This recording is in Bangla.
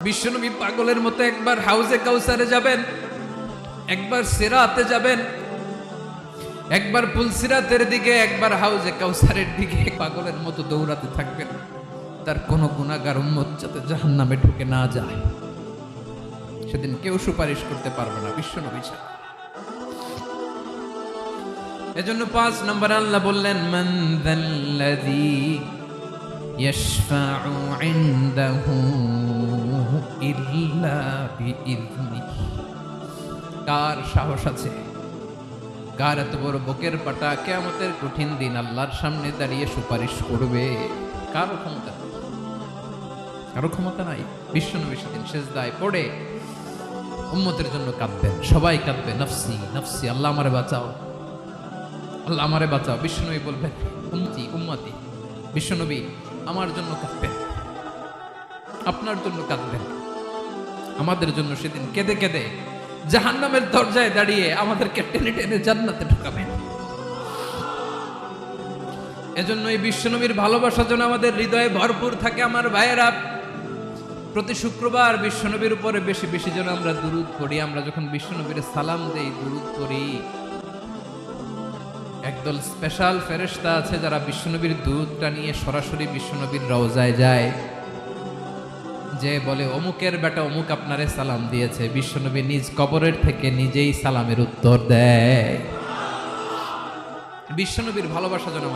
বিশ্বনবী পাগলের মতো একবার হাউজে কাউসারে যাবেন, একবার সিরাতে যাবেন, একবার পুলসিরাতের দিকে, একবার হাউজে কাউসারের দিকে পাগলের মতো দৌড়াতে থাকবেন। তার কোন গুনাহগার উম্মত যাতে জাহান্নামে ঢুকে না যায়, সেদিন কেউ সুপারিশ করতে পারবে না বিশ্বনবী ছাড়া। এজন্য ৫ নম্বর আল্লাহ বললেন, মান যাল্লাযী ইয়াশফাউ ইনদাহু ইল্লা বিইযনিহি। কার সাহস আছে, কার এত বড় বুকের পাটা কিয়ামতের কঠিন দিন আল্লাহর সামনে দাঁড়িয়ে সুপারিশ করবে? কারো ক্ষমতা নেই, কারো ক্ষমতা নাই। বিশ্বনবী সেদিন সেজদায় পড়ে উম্মতের জন্য কাঁদবেন, সবাই কাঁদবে, নফসি নফসি, আল্লাহ আমারে বাঁচাও, আল্লাহ আমারে বাঁচাও। বিশ্বনবী বলবেন, উম্মতি উম্মতি। বিশ্বনবী আমার জন্য কাঁদবেন, আপনার জন্য কাঁদবেন, আমাদের জন্য সেদিন কেঁদে কেঁদে জাহান্নামের দরজায় দাঁড়িয়ে আমাদেরকে টেনে টেনে জান্নাতে ঢুকাবেন। এজন্য এই বিশ্বনবীর ভালোবাসা যেন আমাদের হৃদয়ে ভরপুর থাকে। আমার ভাইয়েরা, প্রতি শুক্রবার বিশ্বনবীর উপরে বেশি বেশি যেন আমরা দুরূদ পড়ি। আমরা যখন বিশ্বনবীর সালাম দেই, দুরূদ পড়ি, একদল স্পেশাল ফেরেশতা আছে যারা বিশ্বনবীর দুধটা নিয়ে সরাসরি বিশ্বনবীর রওজায় যায়, যে বলে অমুকের বেটা অমুক আপনারে সালাম দিয়েছে। বিশ্বনবী নিজ কবরের থেকে নিজেই সালামের উত্তর দেয়। বিশ্বনবীর ভালোবাসা যেন আমাদের